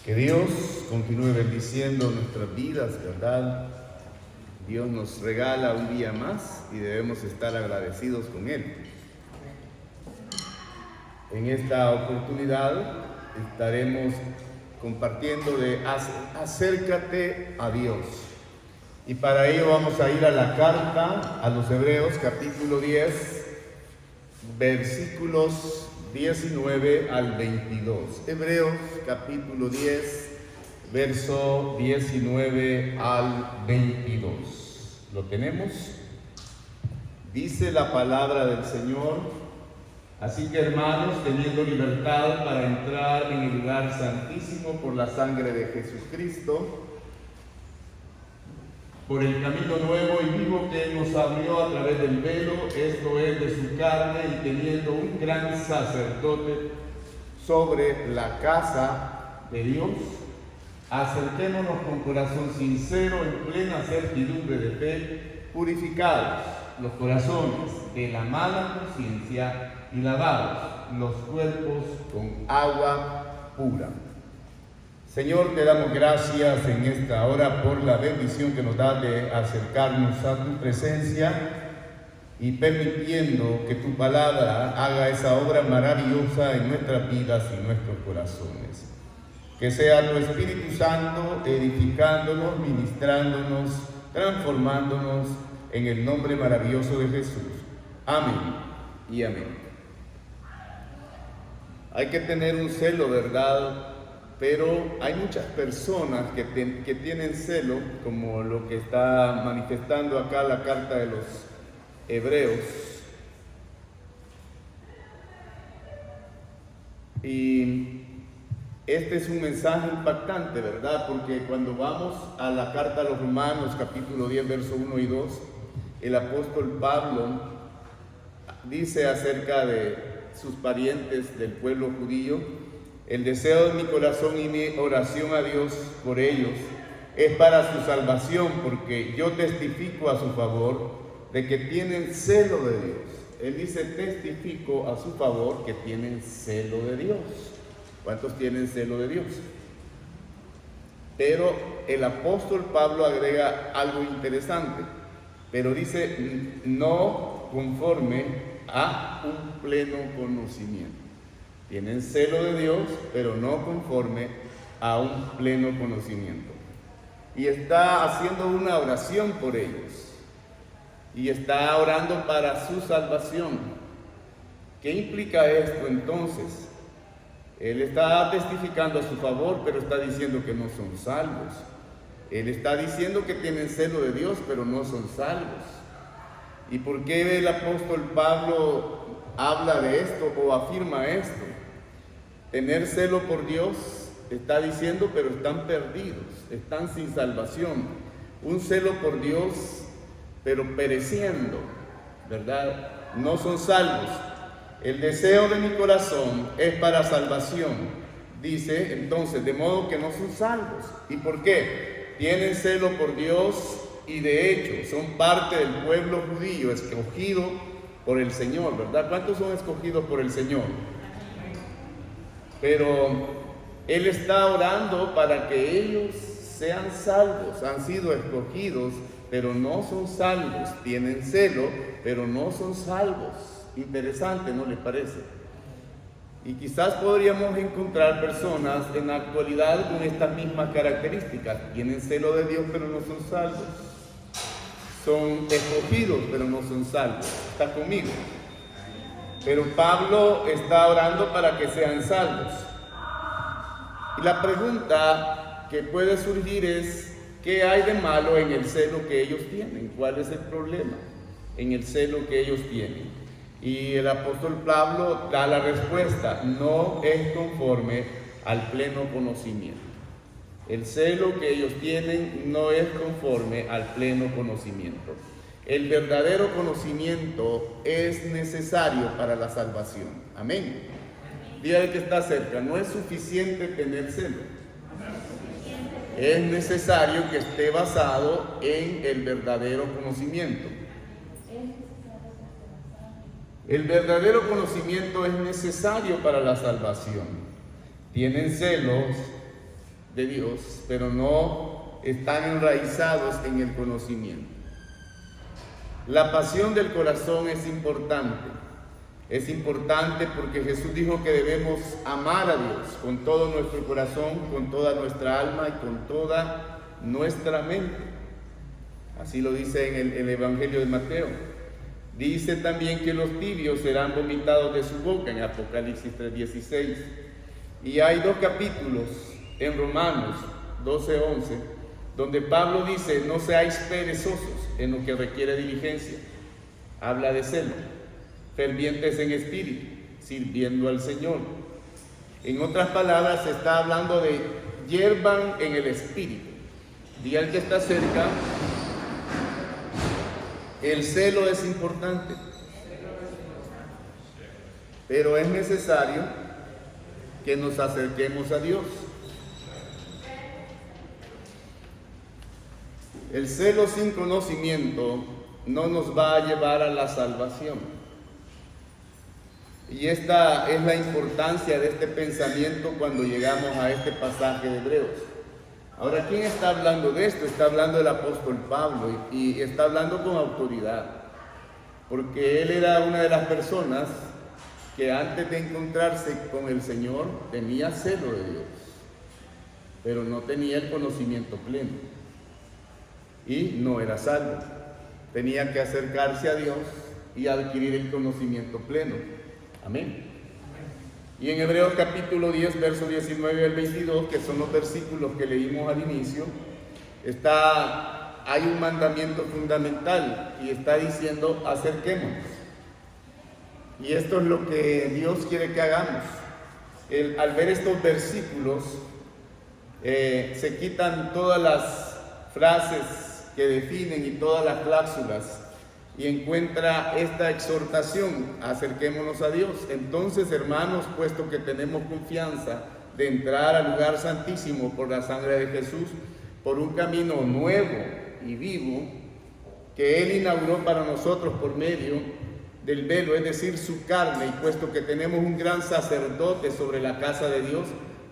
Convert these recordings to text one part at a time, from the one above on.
Que Dios continúe bendiciendo nuestras vidas, ¿verdad? Dios nos regala un día más y debemos estar agradecidos con Él. En esta oportunidad estaremos compartiendo de acércate a Dios. Y para ello vamos a ir a la carta a los Hebreos, capítulo 10, versículos 19 al 22. Hebreos capítulo 10, verso 19 al 22. ¿Lo tenemos? Dice la palabra del Señor: así que, hermanos, teniendo libertad para entrar en el lugar santísimo por la sangre de Jesucristo, por el camino nuevo y vivo que Él nos abrió a través del velo, esto es, de su carne, y teniendo un gran sacerdote sobre la casa de Dios, acerquémonos con corazón sincero, en plena certidumbre de fe, purificados los corazones de la mala conciencia y lavados los cuerpos con agua pura. Señor, te damos gracias en esta hora por la bendición que nos da de acercarnos a tu presencia y permitiendo que tu palabra haga esa obra maravillosa en nuestras vidas y nuestros corazones. Que sea tu Espíritu Santo edificándonos, ministrándonos, transformándonos en el nombre maravilloso de Jesús. Amén y amén. Hay que tener un celo, ¿verdad? Pero hay muchas personas que tienen celo, como lo que está manifestando acá la carta de los Hebreos. Y este es un mensaje impactante, ¿verdad? Porque cuando vamos a la carta a los Romanos, capítulo 10, verso 1 y 2, el apóstol Pablo dice acerca de sus parientes del pueblo judío: el deseo de mi corazón y mi oración a Dios por ellos es para su salvación, porque yo testifico a su favor de que tienen celo de Dios. Él dice: testifico a su favor que tienen celo de Dios. ¿Cuántos tienen celo de Dios? Pero el apóstol Pablo agrega algo interesante, pero dice: no conforme a un pleno conocimiento. Tienen celo de Dios, pero no conforme a un pleno conocimiento. Y está haciendo una oración por ellos. Y está orando para su salvación. ¿Qué implica esto entonces? Él está testificando a su favor, pero está diciendo que no son salvos. Él está diciendo que tienen celo de Dios, pero no son salvos. ¿Y por qué el apóstol Pablo habla de esto o afirma esto? Tener celo por Dios, está diciendo, pero están perdidos, están sin salvación. Un celo por Dios, pero pereciendo, ¿verdad? No son salvos. El deseo de mi corazón es para salvación, dice entonces, de modo que no son salvos. ¿Y por qué? Tienen celo por Dios y de hecho son parte del pueblo judío escogido por el Señor, ¿verdad? ¿Cuántos son escogidos por el Señor? Pero Él está orando para que ellos sean salvos. Han sido escogidos, pero no son salvos. Tienen celo, pero no son salvos. Interesante, ¿no les parece? Y quizás podríamos encontrar personas en la actualidad con estas mismas características. Tienen celo de Dios, pero no son salvos. Son escogidos, pero no son salvos. ¿Está conmigo? Pero Pablo está orando para que sean salvos. Y la pregunta que puede surgir es: ¿qué hay de malo en el celo que ellos tienen? ¿Cuál es el problema en el celo que ellos tienen? Y el apóstol Pablo da la respuesta: no es conforme al pleno conocimiento. El celo que ellos tienen no es conforme al pleno conocimiento. El verdadero conocimiento es necesario para la salvación. Amén. Dígale que está cerca: no es suficiente tener celo. Es necesario que esté basado en el verdadero conocimiento. El verdadero conocimiento es necesario para la salvación. Tienen celos, de Dios, pero no están enraizados en el conocimiento. La pasión del corazón es importante. Es importante porque Jesús dijo que debemos amar a Dios con todo nuestro corazón, con toda nuestra alma y con toda nuestra mente. Así lo dice en el Evangelio de Mateo. Dice también que los tibios serán vomitados de su boca en Apocalipsis 3:16. Y hay 2 capítulos en Romanos 12:11, donde Pablo dice: no seáis perezosos en lo que requiere diligencia. Habla de celo. Fervientes en espíritu, sirviendo al Señor. En otras palabras, se está hablando de hiervan en el espíritu. Diga al que está cerca, el celo es importante, pero es necesario que nos acerquemos a Dios. El celo sin conocimiento no nos va a llevar a la salvación. Y esta es la importancia de este pensamiento cuando llegamos a este pasaje de Hebreos. Ahora, ¿quién está hablando de esto? Está hablando el apóstol Pablo y está hablando con autoridad, porque él era una de las personas que antes de encontrarse con el Señor tenía celo de Dios, pero no tenía el conocimiento pleno y no era salvo. Tenía que acercarse a Dios y adquirir el conocimiento pleno. Amén. Y en Hebreos capítulo 10, versos 19 al 22, que son los versículos que leímos al inicio, hay un mandamiento fundamental y está diciendo: acerquémonos. Y esto es lo que Dios quiere que hagamos. Al ver estos versículos, se quitan todas las frases que definen y todas las cláusulas, y encuentra esta exhortación: acerquémonos a Dios. Entonces, hermanos, puesto que tenemos confianza de entrar al lugar santísimo por la sangre de Jesús, por un camino nuevo y vivo que Él inauguró para nosotros por medio del velo, es decir, su carne, y puesto que tenemos un gran sacerdote sobre la casa de Dios,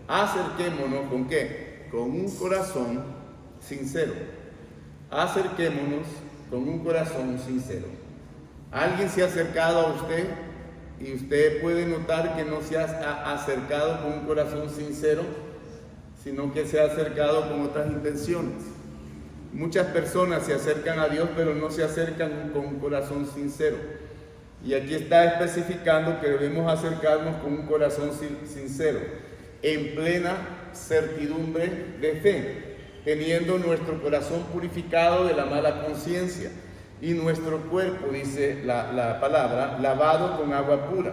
acerquémonos ¿con qué? Con un corazón sincero. Acerquémonos con un corazón sincero. Alguien se ha acercado a usted y usted puede notar que no se ha acercado con un corazón sincero, sino que se ha acercado con otras intenciones. Muchas personas se acercan a Dios, pero no se acercan con un corazón sincero. Y aquí está especificando que debemos acercarnos con un corazón sincero, en plena certidumbre de fe, teniendo nuestro corazón purificado de la mala conciencia y nuestro cuerpo, dice la palabra, lavado con agua pura.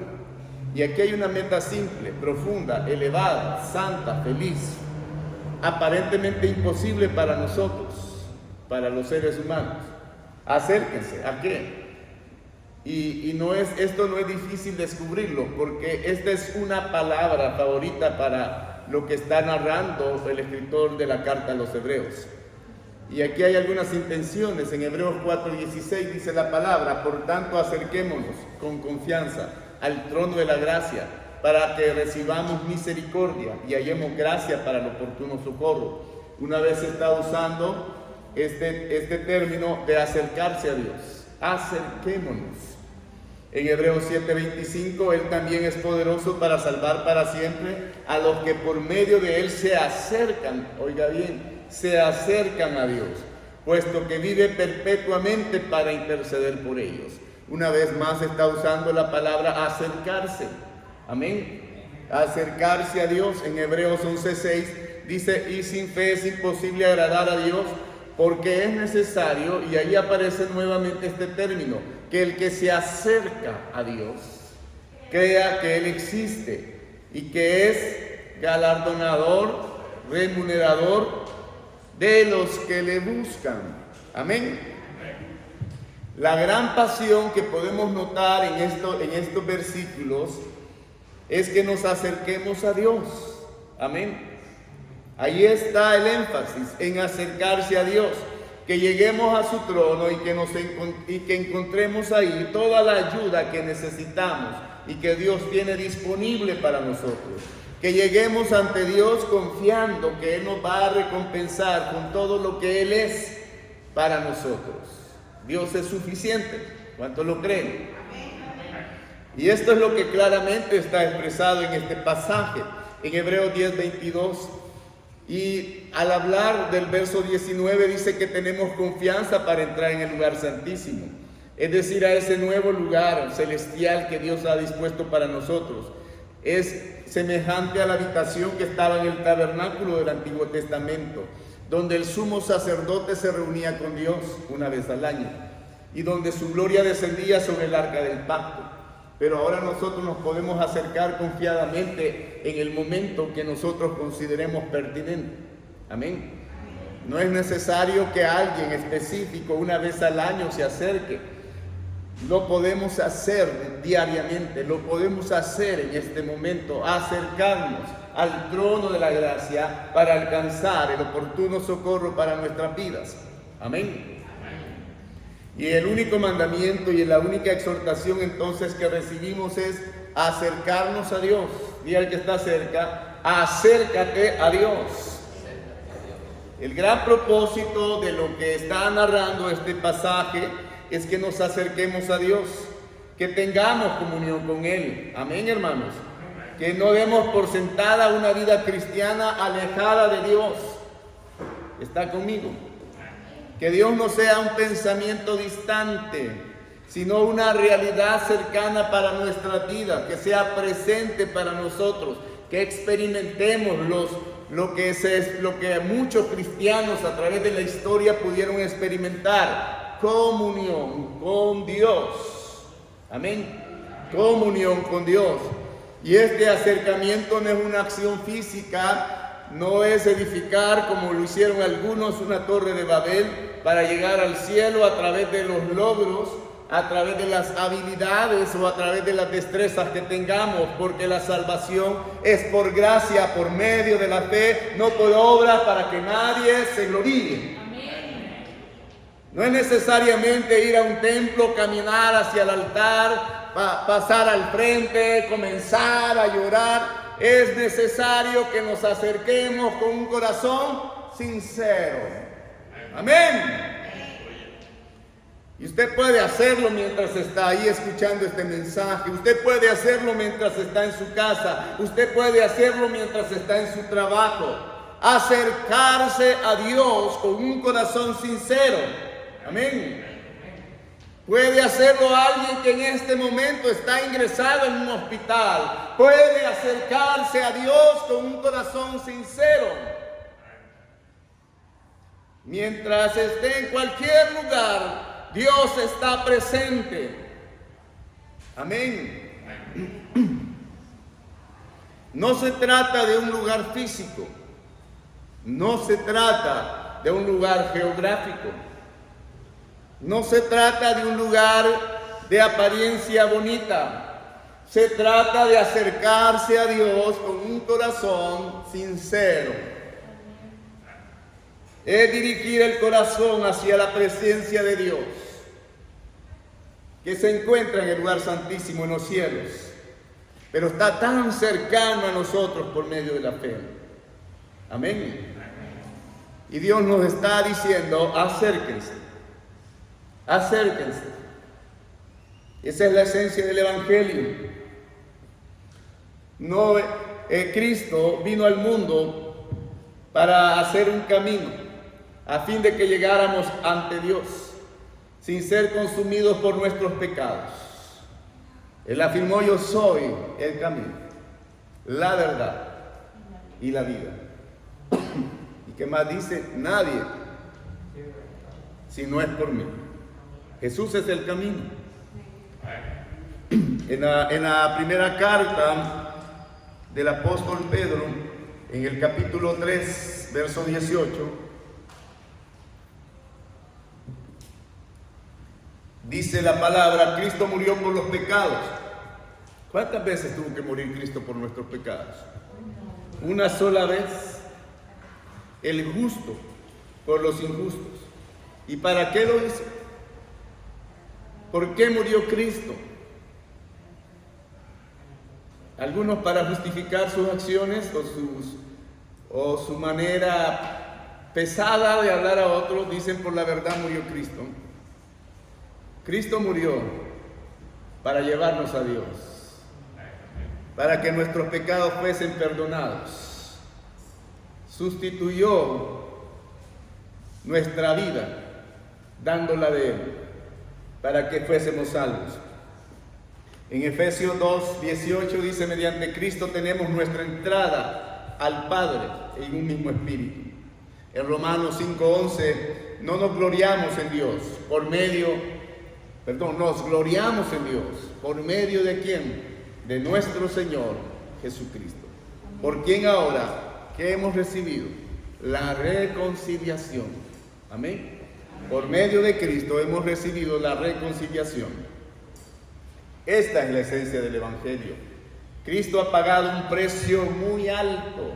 Y aquí hay una meta simple, profunda, elevada, santa, feliz, aparentemente imposible para nosotros, para los seres humanos. Acérquense. ¿A qué? Esto no es difícil descubrirlo, porque esta es una palabra favorita para lo que está narrando el escritor de la carta a los Hebreos. Y aquí hay algunas intenciones. En Hebreos 4:16 dice la palabra: por tanto, acerquémonos con confianza al trono de la gracia, para que recibamos misericordia y hallemos gracia para el oportuno socorro. Una vez se está usando este término de acercarse a Dios. Acerquémonos. En Hebreos 7:25, Él también es poderoso para salvar para siempre a los que por medio de Él se acercan, oiga bien, se acercan a Dios, puesto que vive perpetuamente para interceder por ellos. Una vez más está usando la palabra acercarse. Amén. Acercarse a Dios. En Hebreos 11:6 dice: y sin fe es imposible agradar a Dios, porque es necesario, y ahí aparece nuevamente este término, que el que se acerca a Dios crea que Él existe y que es galardonador, remunerador de los que le buscan. Amén. La gran pasión que podemos notar en estos versículos es que nos acerquemos a Dios. Amén. Ahí está el énfasis, en acercarse a Dios, que lleguemos a su trono y que encontremos ahí toda la ayuda que necesitamos y que Dios tiene disponible para nosotros. que lleguemos ante Dios confiando que Él nos va a recompensar con todo lo que Él es para nosotros. Dios es suficiente. ¿Cuántos lo creen? Y esto es lo que claramente está expresado en este pasaje, en Hebreos 10:22. Y al hablar del verso 19 dice que tenemos confianza para entrar en el lugar santísimo, es decir, a ese nuevo lugar celestial que Dios ha dispuesto para nosotros. Es semejante a la habitación que estaba en el tabernáculo del Antiguo Testamento, donde el sumo sacerdote se reunía con Dios una vez al año y donde su gloria descendía sobre el arca del pacto. Pero ahora nosotros nos podemos acercar confiadamente en el momento que nosotros consideremos pertinente. Amén. No es necesario que alguien específico una vez al año se acerque. Lo podemos hacer diariamente, lo podemos hacer en este momento, acercarnos al trono de la gracia para alcanzar el oportuno socorro para nuestras vidas. Amén. Y el único mandamiento y la única exhortación entonces que recibimos es acercarnos a Dios. Dile al que está cerca, acércate a Dios. El gran propósito de lo que está narrando este pasaje es que nos acerquemos a Dios, que tengamos comunión con Él. Amén, hermanos. Que no demos por sentada una vida cristiana alejada de Dios. ¿Está conmigo? Que Dios no sea un pensamiento distante, sino una realidad cercana para nuestra vida, que sea presente para nosotros, que experimentemos lo que muchos cristianos a través de la historia pudieron experimentar: comunión con Dios. Amén. Comunión con Dios. Y este acercamiento no es una acción física, no es edificar, como lo hicieron algunos, una torre de Babel para llegar al cielo a través de los logros, a través de las habilidades o a través de las destrezas que tengamos, porque la salvación es por gracia, por medio de la fe, no por obras, para que nadie se gloríe. No es necesariamente ir a un templo, caminar hacia el altar, pasar al frente, comenzar a llorar. Es necesario que nos acerquemos con un corazón sincero. Amén. Y usted puede hacerlo mientras está ahí escuchando este mensaje. Usted puede hacerlo mientras está en su casa. Usted puede hacerlo mientras está en su trabajo. Acercarse a Dios con un corazón sincero. Amén. Puede hacerlo alguien que en este momento está ingresado en un hospital. Puede acercarse a Dios con un corazón sincero. Mientras esté en cualquier lugar, Dios está presente. Amén. No se trata de un lugar físico. No se trata de un lugar geográfico. No se trata de un lugar de apariencia bonita. Se trata de acercarse a Dios con un corazón sincero. Es dirigir el corazón hacia la presencia de Dios, que se encuentra en el lugar santísimo en los cielos, pero está tan cercano a nosotros por medio de la fe. Amén. Y Dios nos está diciendo: acérquense. Acérquense. Esa es la esencia del Evangelio. No, Cristo vino al mundo para hacer un camino, a fin de que llegáramos ante Dios, sin ser consumidos por nuestros pecados. Él afirmó: yo soy el camino, la verdad y la vida. ¿Y qué más dice? Nadie, si no es por mí. Jesús es el camino. En la primera carta del apóstol Pedro, en el capítulo 3, verso 18, dice la palabra: Cristo murió por los pecados. ¿Cuántas veces tuvo que morir Cristo por nuestros pecados? Una sola vez. El justo por los injustos. ¿Y para qué lo hizo? ¿Por qué murió Cristo? Algunos para justificar sus acciones o su manera pesada de hablar a otros, dicen por la verdad murió Cristo. Cristo murió para llevarnos a Dios, para que nuestros pecados fuesen perdonados. Sustituyó nuestra vida dándola de Él para que fuésemos salvos. En Efesios 2:18 dice: mediante Cristo tenemos nuestra entrada al Padre en un mismo espíritu. En Romanos 5:11 no nos gloriamos en Dios nos gloriamos en Dios por medio de ¿quién? De nuestro Señor Jesucristo, por quien ahora que hemos recibido la reconciliación. Amén. Por medio de Cristo hemos recibido la reconciliación. Esta es la esencia del Evangelio. Cristo ha pagado un precio muy alto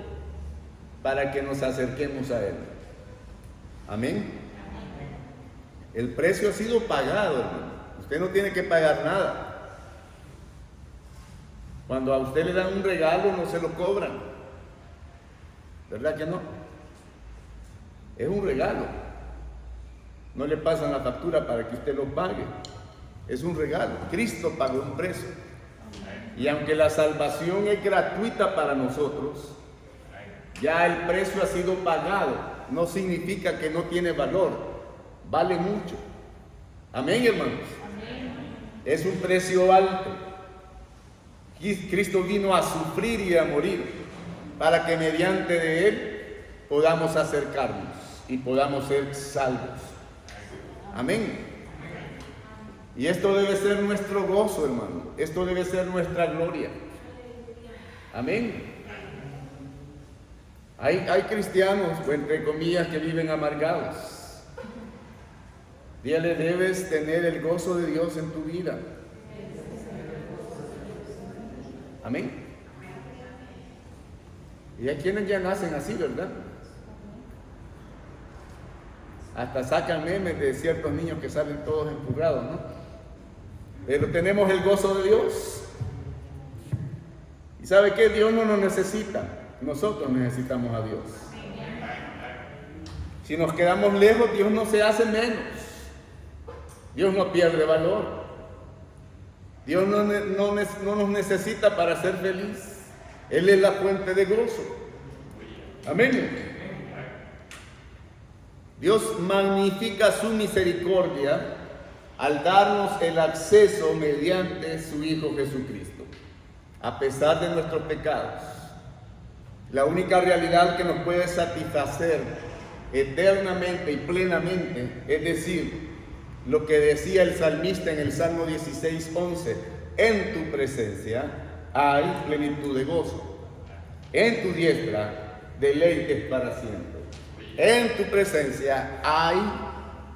para que nos acerquemos a Él. Amén. El precio ha sido pagado, hermano. Usted no tiene que pagar nada. Cuando a usted le dan un regalo, no se lo cobran. ¿Verdad que no? Es un regalo. No le pasan la factura para que usted lo pague. Es un regalo. Cristo pagó un precio. Y aunque la salvación es gratuita para nosotros, ya el precio ha sido pagado. No significa que no tiene valor. Vale mucho. Amén, hermanos. Es un precio alto. Cristo vino a sufrir y a morir para que mediante de Él podamos acercarnos y podamos ser salvos. Amén. Y esto debe ser nuestro gozo, hermano. Esto debe ser nuestra gloria. Amén. Hay cristianos, entre comillas, que viven amargados. Dígale, debes tener el gozo de Dios en tu vida. Amén. Y hay quienes ya nacen así, ¿verdad? Hasta sacan memes de ciertos niños que salen todos empurrados, ¿no? Pero tenemos el gozo de Dios. ¿Y sabe qué? Dios no nos necesita. Nosotros necesitamos a Dios. Si nos quedamos lejos, Dios no se hace menos. Dios no pierde valor. Dios no nos necesita para ser feliz. Él es la fuente de gozo. Amén. Dios magnifica su misericordia al darnos el acceso mediante su Hijo Jesucristo, a pesar de nuestros pecados. La única realidad que nos puede satisfacer eternamente y plenamente, es decir, lo que decía el salmista en el Salmo 16:11: en tu presencia hay plenitud de gozo, en tu diestra deleites para siempre. En tu presencia hay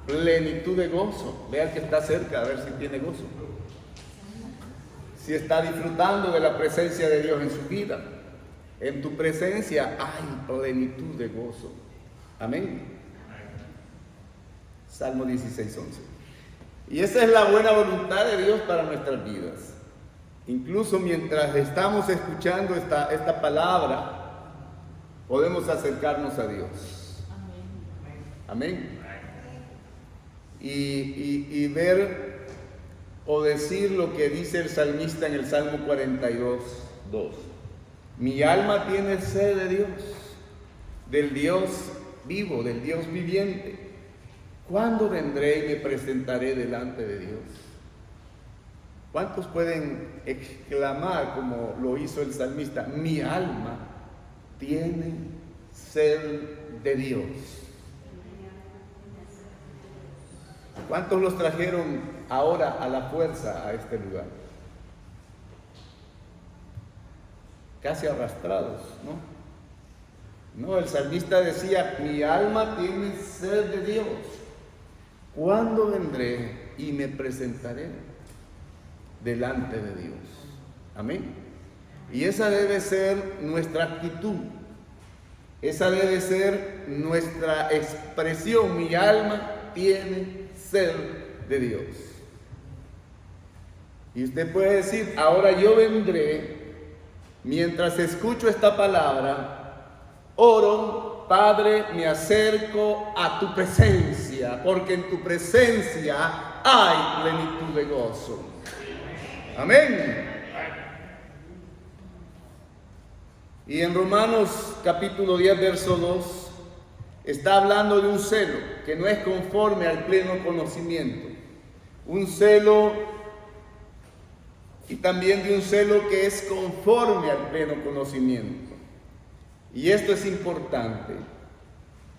plenitud de gozo. Vea al que está cerca a ver si tiene gozo, si está disfrutando de la presencia de Dios en su vida. En tu presencia hay plenitud de gozo. Amén. Salmo 16:11. Y esa es la buena voluntad de Dios para nuestras vidas. Incluso mientras estamos escuchando esta palabra, podemos acercarnos a Dios. Amén. Y ver o decir lo que dice el salmista en el Salmo 42:2. Mi alma tiene sed de Dios, del Dios vivo, del Dios viviente. ¿Cuándo vendré y me presentaré delante de Dios? ¿Cuántos pueden exclamar como lo hizo el salmista? Mi alma tiene sed de Dios. ¿Cuántos los trajeron ahora a la fuerza a este lugar? Casi arrastrados, ¿no? No, el salmista decía, mi alma tiene sed de Dios. ¿Cuándo vendré y me presentaré delante de Dios? Amén. Y esa debe ser nuestra actitud. Esa debe ser nuestra expresión. Mi alma tiene sed de Dios. Y usted puede decir, ahora yo vendré mientras escucho esta palabra, oro: Padre, me acerco a tu presencia, porque en tu presencia hay plenitud de gozo. Amén. Y en Romanos capítulo 10, verso 2, está hablando de un celo que no es conforme al pleno conocimiento. Un celo, y también de un celo que es conforme al pleno conocimiento. Y esto es importante,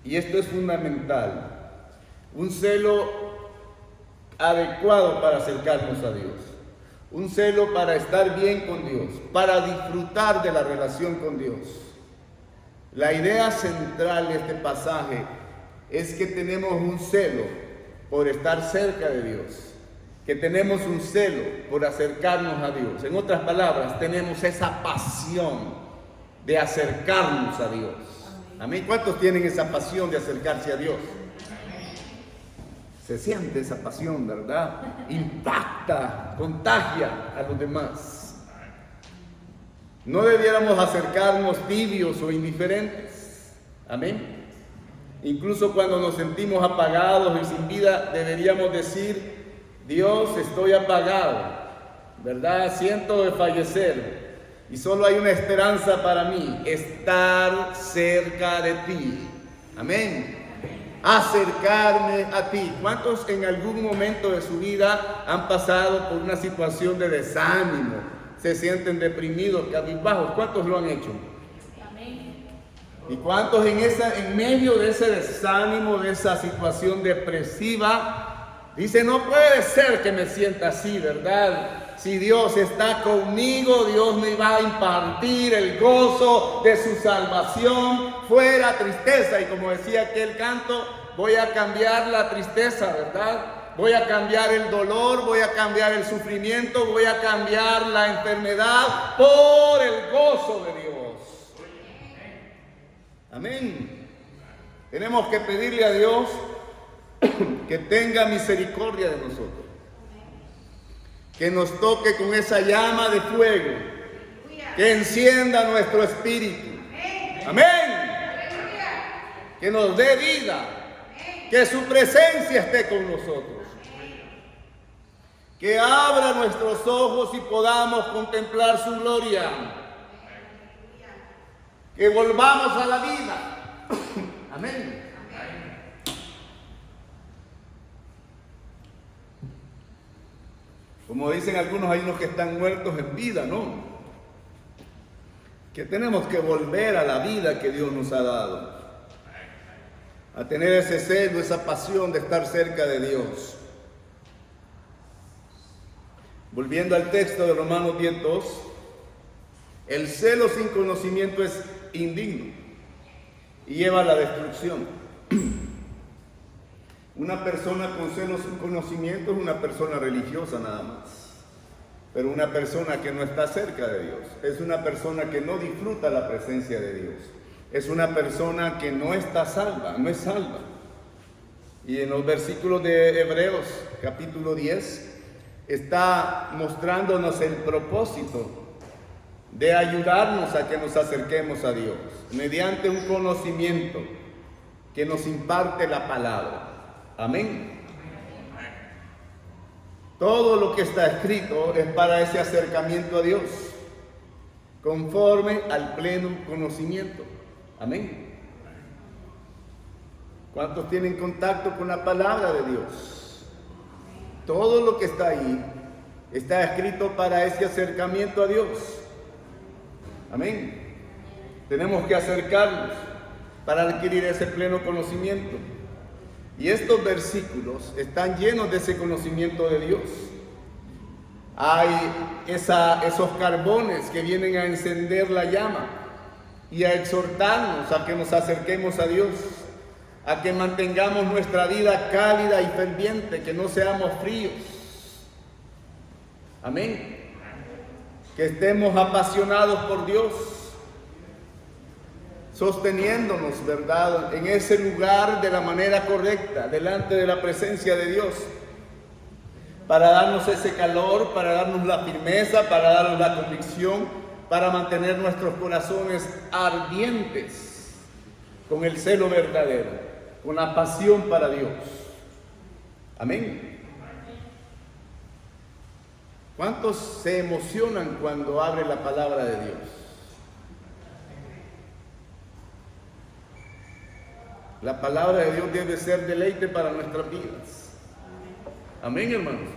y esto es fundamental. Un celo adecuado para acercarnos a Dios. Un celo para estar bien con Dios, para disfrutar de la relación con Dios. La idea central de este pasaje es que tenemos un celo por estar cerca de Dios, que tenemos un celo por acercarnos a Dios. En otras palabras, tenemos esa pasión de acercarnos a Dios. Amén. ¿Cuántos tienen esa pasión de acercarse a Dios? Se siente esa pasión, ¿verdad? Impacta, contagia a los demás. No debiéramos acercarnos tibios o indiferentes. Amén. Incluso cuando nos sentimos apagados y sin vida, deberíamos decir: Dios, estoy apagado, ¿verdad? Siento de fallecer y solo hay una esperanza para mí: estar cerca de ti. Amén. Acercarme a ti. ¿Cuántos en algún momento de su vida han pasado por una situación de desánimo? Se sienten deprimidos, cabizbajos. ¿Cuántos lo han hecho? Amén. ¿Y cuántos en medio de ese desánimo, de esa situación depresiva, dicen: no puede ser que me sienta así, ¿verdad? Si Dios está conmigo, Dios me va a impartir el gozo de su salvación, fuera tristeza. Y como decía aquel canto, voy a cambiar la tristeza, ¿verdad? Voy a cambiar el dolor, voy a cambiar el sufrimiento, voy a cambiar la enfermedad por el gozo de Dios. Amén. Tenemos que pedirle a Dios que tenga misericordia de nosotros, que nos toque con esa llama de fuego, que encienda nuestro espíritu. Amén. Que nos dé vida, que su presencia esté con nosotros, que abra nuestros ojos y podamos contemplar su gloria, que volvamos a la vida. Amén. Como dicen algunos, hay unos que están muertos en vida, ¿no? Que tenemos que volver a la vida que Dios nos ha dado, a tener ese celo, esa pasión de estar cerca de Dios. Volviendo al texto de Romanos 10:2, el celo sin conocimiento es indigno y lleva a la destrucción. Una persona con celo sin conocimiento es una persona religiosa nada más, pero una persona que no está cerca de Dios es una persona que no disfruta la presencia de Dios, es una persona que no está salva, no es salva. Y en los versículos de Hebreos capítulo 10 está mostrándonos el propósito de ayudarnos a que nos acerquemos a Dios mediante un conocimiento que nos imparte la palabra. Amén. Todo lo que está escrito es para ese acercamiento a Dios, conforme al pleno conocimiento. Amén. ¿Cuántos tienen contacto con la palabra de Dios? Todo lo que está ahí está escrito para ese acercamiento a Dios. Amén. Tenemos que acercarnos para adquirir ese pleno conocimiento. Y estos versículos están llenos de ese conocimiento de Dios. Hay esos carbones que vienen a encender la llama y a exhortarnos a que nos acerquemos a Dios, a que mantengamos nuestra vida cálida y ferviente, que no seamos fríos. Amén. Que estemos apasionados por Dios, sosteniéndonos, ¿verdad?, en ese lugar de la manera correcta, delante de la presencia de Dios, para darnos ese calor, para darnos la firmeza, para darnos la convicción, para mantener nuestros corazones ardientes con el celo verdadero, con la pasión para Dios. Amén. ¿Cuántos se emocionan cuando abre la palabra de Dios? La palabra de Dios debe ser deleite para nuestras vidas. Amén, hermanos.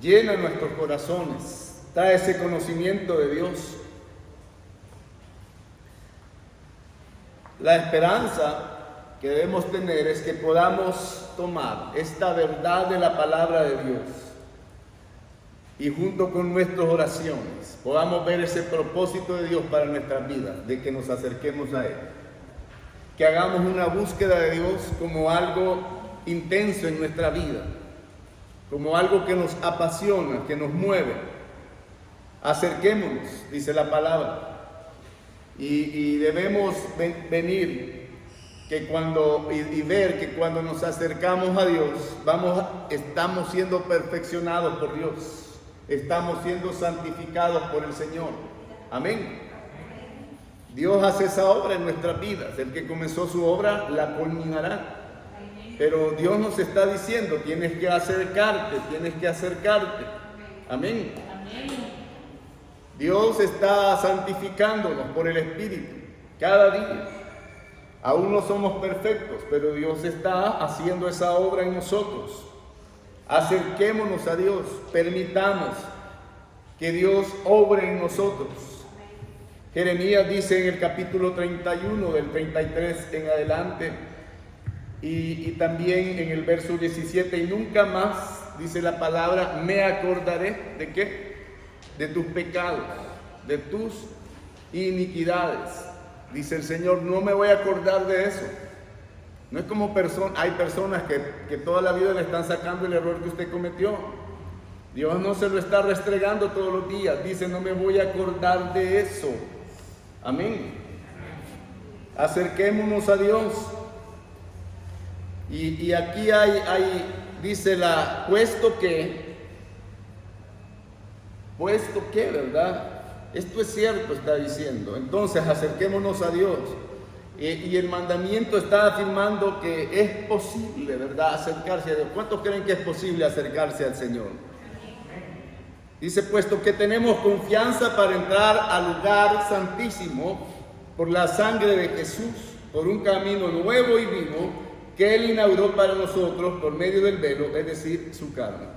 Llena nuestros corazones, trae ese conocimiento de Dios. La esperanza que debemos tener es que podamos tomar esta verdad de la palabra de Dios y junto con nuestras oraciones podamos ver ese propósito de Dios para nuestras vidas, de que nos acerquemos a Él, que hagamos una búsqueda de Dios como algo intenso en nuestra vida, como algo que nos apasiona, que nos mueve. Acerquémonos, dice la palabra, y debemos venir y ver que cuando nos acercamos a Dios, estamos siendo perfeccionados por Dios, estamos siendo santificados por el Señor. Amén. Dios hace esa obra en nuestras vidas. El que comenzó su obra la culminará. Pero Dios nos está diciendo, tienes que acercarte. Amén. Dios está santificándonos por el Espíritu cada día. Aún no somos perfectos, pero Dios está haciendo esa obra en nosotros. Acerquémonos a Dios, permitamos que Dios obre en nosotros. Jeremías dice en el capítulo 31, del 33 en adelante, y también en el verso 17, y nunca más, dice la palabra, me acordaré, ¿de qué? De tus pecados, de tus iniquidades. Dice el Señor, no me voy a acordar de eso. No es como hay personas que toda la vida le están sacando el error que usted cometió. Dios no se lo está restregando todos los días. Dice, no me voy a acordar de eso. Amén. Acerquémonos a Dios. Y aquí dice puesto que, ¿verdad? Esto es cierto, está diciendo. Entonces, acerquémonos a Dios. Y el mandamiento está afirmando que es posible, ¿verdad?, acercarse a Dios. ¿Cuántos creen que es posible acercarse al Señor? Dice, puesto que tenemos confianza para entrar al lugar santísimo por la sangre de Jesús, por un camino nuevo y vivo que Él inauguró para nosotros por medio del velo, es decir, su carne.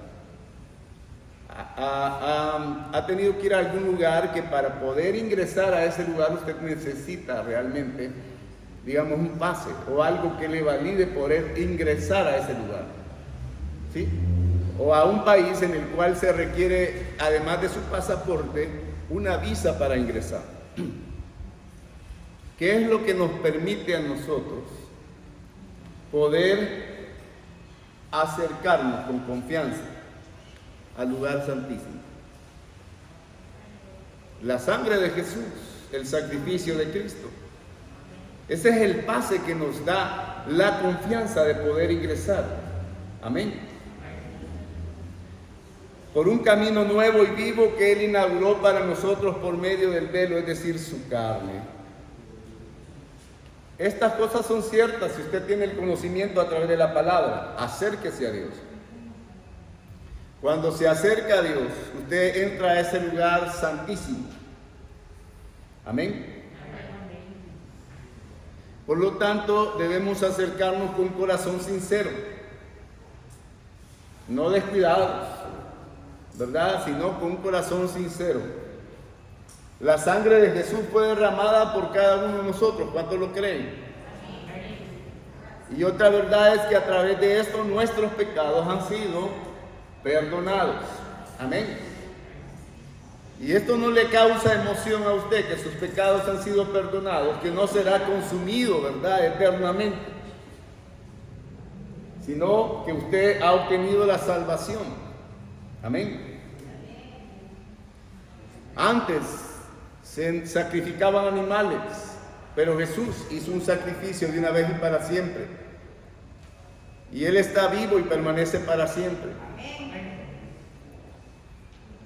Ha tenido que ir a algún lugar que para poder ingresar a ese lugar usted necesita realmente, digamos, un pase o algo que le valide poder ingresar a ese lugar, ¿sí? O a un país en el cual se requiere, además de su pasaporte, una visa para ingresar. ¿Qué es lo que nos permite a nosotros poder acercarnos con confianza al lugar santísimo? La sangre de Jesús, el sacrificio de Cristo. Ese es el pase que nos da la confianza de poder ingresar. Amén. Por un camino nuevo y vivo que Él inauguró para nosotros por medio del velo, es decir, su carne. Estas cosas son ciertas si usted tiene el conocimiento a través de la palabra. Acérquese a Dios. Cuando se acerca a Dios, usted entra a ese lugar santísimo. Amén. Por lo tanto, debemos acercarnos con un corazón sincero, no descuidados, ¿verdad?, sino con un corazón sincero. La sangre de Jesús fue derramada por cada uno de nosotros. ¿Cuántos lo creen? Y otra verdad es que a través de esto nuestros pecados han sido perdonados. Amén. Y esto no le causa emoción a usted, que sus pecados han sido perdonados, que no será consumido, ¿verdad?, eternamente, sino que usted ha obtenido la salvación. Amén. Antes se sacrificaban animales, pero Jesús hizo un sacrificio de una vez y para siempre. Y Él está vivo y permanece para siempre.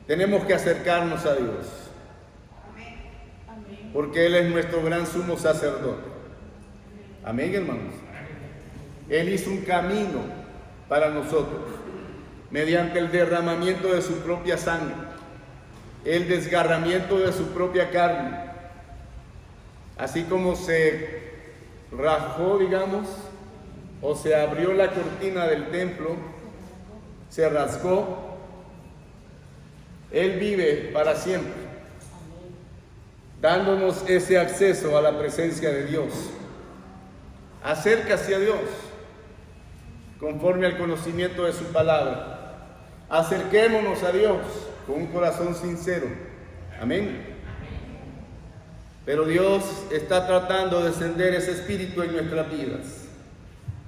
tenemos que acercarnos a Dios, porque Él es nuestro gran sumo sacerdote. Amén, hermanos. Él hizo un camino para nosotros mediante el derramamiento de su propia sangre, el desgarramiento de su propia carne. Así como se rajó, digamos, o se abrió la cortina del templo, se rasgó, Él vive para siempre, dándonos ese acceso a la presencia de Dios. Acércase a Dios conforme al conocimiento de su palabra. Acerquémonos a Dios con un corazón sincero. Amén. Pero Dios está tratando de encender ese espíritu en nuestras vidas.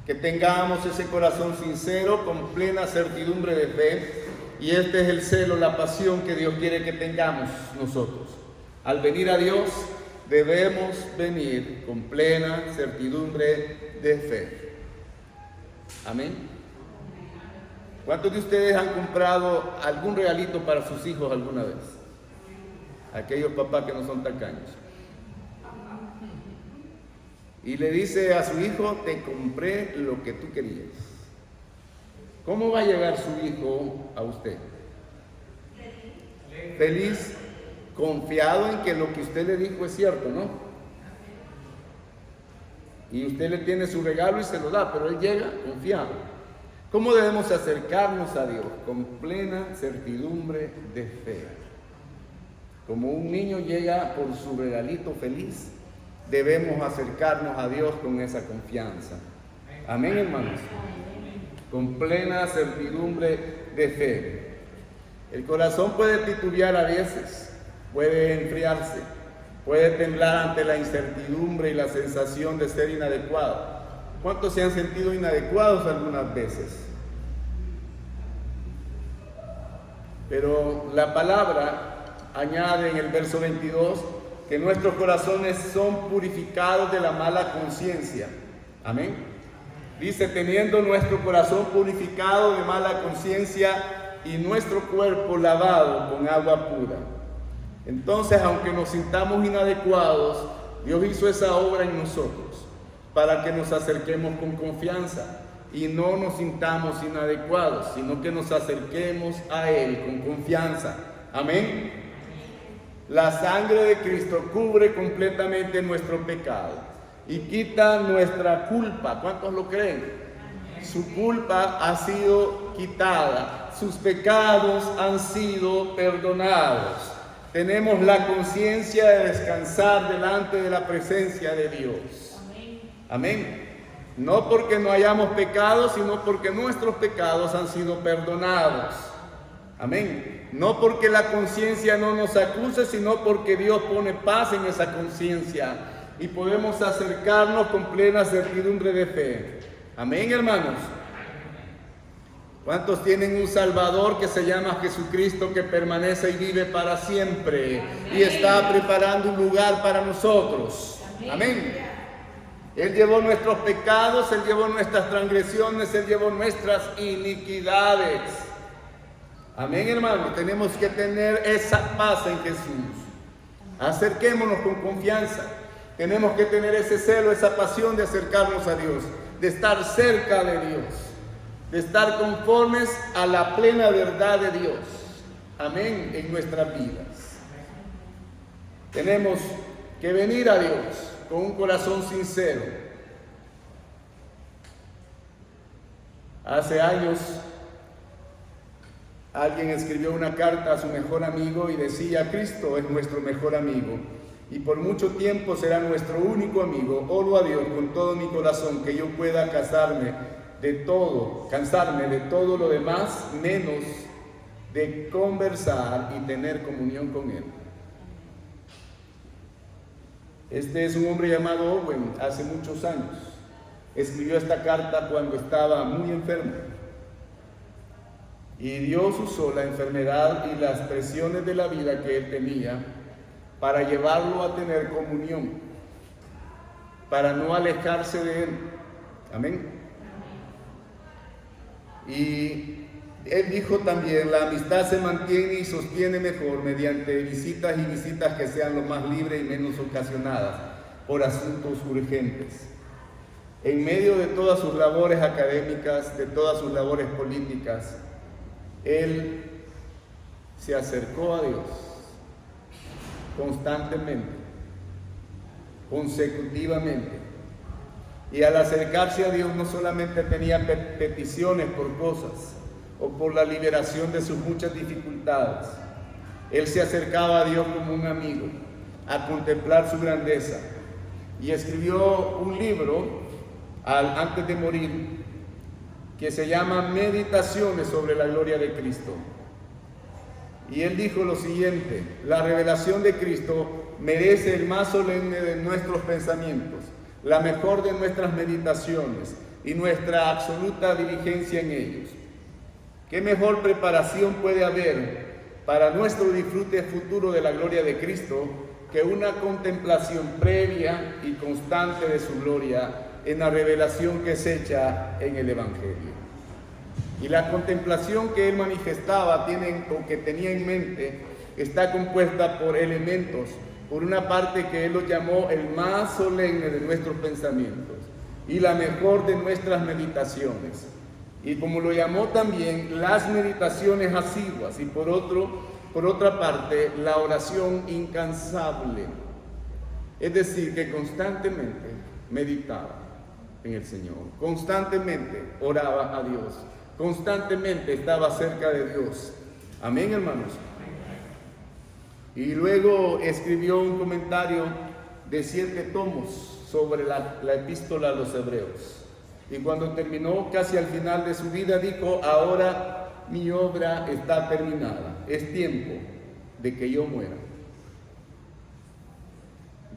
Que tengamos ese corazón sincero con plena certidumbre de fe. Y este es el celo, la pasión que Dios quiere que tengamos nosotros. Al venir a Dios debemos venir con plena certidumbre de fe. Amén. ¿Cuántos de ustedes han comprado algún regalito para sus hijos alguna vez? Aquellos papás que no son tacaños. Y le dice a su hijo, te compré lo que tú querías. ¿Cómo va a llegar su hijo a usted? Feliz, confiado en que lo que usted le dijo es cierto, ¿no? Y usted le tiene su regalo y se lo da, pero él llega confiado. ¿Cómo debemos acercarnos a Dios? Con plena certidumbre de fe. Como un niño llega por su regalito feliz, debemos acercarnos a Dios con esa confianza. Amén, hermanos. Con plena certidumbre de fe. El corazón puede titubear a veces, puede enfriarse, puede temblar ante la incertidumbre y la sensación de ser inadecuado. ¿Cuántos se han sentido inadecuados algunas veces? Pero la palabra añade en el verso 22 que nuestros corazones son purificados de la mala conciencia. Amén. Dice, teniendo nuestro corazón purificado de mala conciencia y nuestro cuerpo lavado con agua pura. Entonces, aunque nos sintamos inadecuados, Dios hizo esa obra en nosotros para que nos acerquemos con confianza y no nos sintamos inadecuados, sino que nos acerquemos a Él con confianza. Amén. La sangre de Cristo cubre completamente nuestro pecado y quita nuestra culpa. ¿Cuántos lo creen? Su culpa ha sido quitada, sus pecados han sido perdonados. Tenemos la conciencia de descansar delante de la presencia de Dios. Amén. No porque no hayamos pecado, sino porque nuestros pecados han sido perdonados. Amén. No porque la conciencia no nos acuse, sino porque Dios pone paz en esa conciencia y podemos acercarnos con plena certidumbre de fe. Amén, hermanos. ¿Cuántos tienen un Salvador que se llama Jesucristo, que permanece y vive para siempre y está preparando un lugar para nosotros? Amén. Él llevó nuestros pecados, Él llevó nuestras transgresiones, Él llevó nuestras iniquidades. Amén, hermanos. Tenemos que tener esa paz en Jesús. Acerquémonos con confianza. Tenemos que tener ese celo, esa pasión de acercarnos a Dios, de estar cerca de Dios, de estar conformes a la plena verdad de Dios. Amén, en nuestras vidas. Tenemos que venir a Dios con un corazón sincero. Hace años alguien escribió una carta a su mejor amigo y decía: Cristo es nuestro mejor amigo y por mucho tiempo será nuestro único amigo. Oro a Dios con todo mi corazón que yo pueda cansarme de todo lo demás, menos de conversar y tener comunión con Él. Este es un hombre llamado Owen, hace muchos años. Escribió esta carta cuando estaba muy enfermo. Y Dios usó la enfermedad y las presiones de la vida que él tenía para llevarlo a tener comunión, para no alejarse de Él. Amén. Y Él dijo también, la amistad se mantiene y sostiene mejor mediante visitas y visitas que sean lo más libres y menos ocasionadas por asuntos urgentes. En medio de todas sus labores académicas, de todas sus labores políticas, él se acercó a Dios constantemente, consecutivamente. Y al acercarse a Dios no solamente tenía peticiones por cosas o por la liberación de sus muchas dificultades. Él se acercaba a Dios como un amigo, a contemplar su grandeza. Y escribió un libro antes de morir que se llama Meditaciones sobre la gloria de Cristo. Y él dijo lo siguiente: la revelación de Cristo merece el más solemne de nuestros pensamientos, la mejor de nuestras meditaciones y nuestra absoluta diligencia en ellos. ¿Qué mejor preparación puede haber para nuestro disfrute futuro de la gloria de Cristo que una contemplación previa y constante de su gloria en la revelación que es hecha en el Evangelio? Y la contemplación que él manifestaba, que tenía en mente, está compuesta por elementos. Por una parte, que él lo llamó el más solemne de nuestros pensamientos y la mejor de nuestras meditaciones. Y como lo llamó también las meditaciones asiduas, y por otra parte, la oración incansable. Es decir, que constantemente meditaba en el Señor, constantemente oraba a Dios, constantemente estaba cerca de Dios. Amén, hermanos. Y luego escribió un comentario de 7 tomos sobre la epístola a los Hebreos. Y cuando terminó, casi al final de su vida, dijo: ahora mi obra está terminada, es tiempo de que yo muera.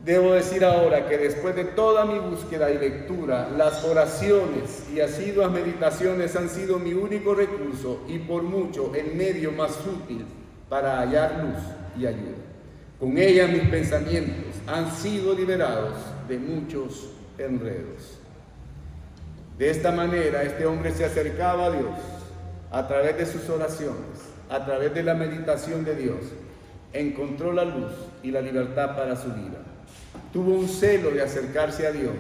Debo decir ahora que después de toda mi búsqueda y lectura, las oraciones y asiduas meditaciones han sido mi único recurso y por mucho el medio más útil para hallar luz y ayuda. Con ellas mis pensamientos han sido liberados de muchos enredos. De esta manera, este hombre se acercaba a Dios a través de sus oraciones, a través de la meditación de Dios. Encontró la luz y la libertad para su vida. Tuvo un celo de acercarse a Dios,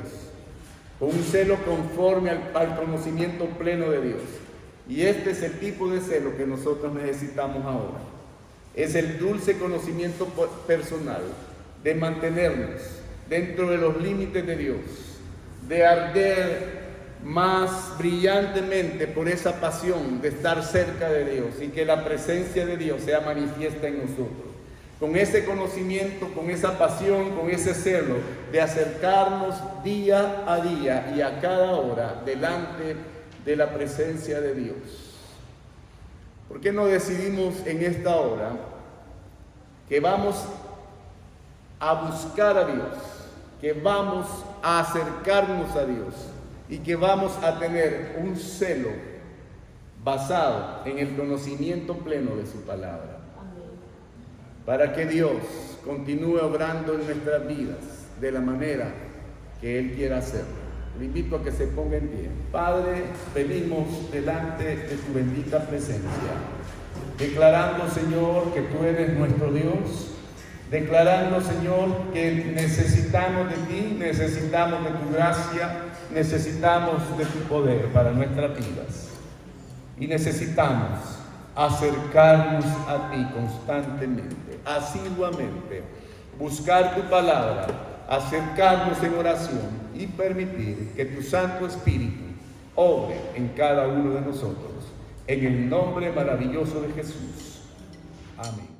con un celo conforme al conocimiento pleno de Dios. Y este es el tipo de celo que nosotros necesitamos ahora. Es el dulce conocimiento personal de mantenernos dentro de los límites de Dios, de arder más brillantemente por esa pasión de estar cerca de Dios y que la presencia de Dios sea manifiesta en nosotros. Con ese conocimiento, con esa pasión, con ese celo de acercarnos día a día y a cada hora delante de la presencia de Dios. ¿Por qué no decidimos en esta hora que vamos a buscar a Dios, que vamos a acercarnos a Dios y que vamos a tener un celo basado en el conocimiento pleno de su palabra? Para que Dios continúe obrando en nuestras vidas de la manera que Él quiera hacerlo. Le invito a que se ponga en pie. Padre, venimos delante de tu bendita presencia, declarando, Señor, que tú eres nuestro Dios, declarando, Señor, que necesitamos de ti, necesitamos de tu gracia, necesitamos de tu poder para nuestras vidas. Y necesitamos acercarnos a ti constantemente, asiduamente, buscar tu palabra, acercarnos en oración y permitir que tu Santo Espíritu obre en cada uno de nosotros. En el nombre maravilloso de Jesús. Amén.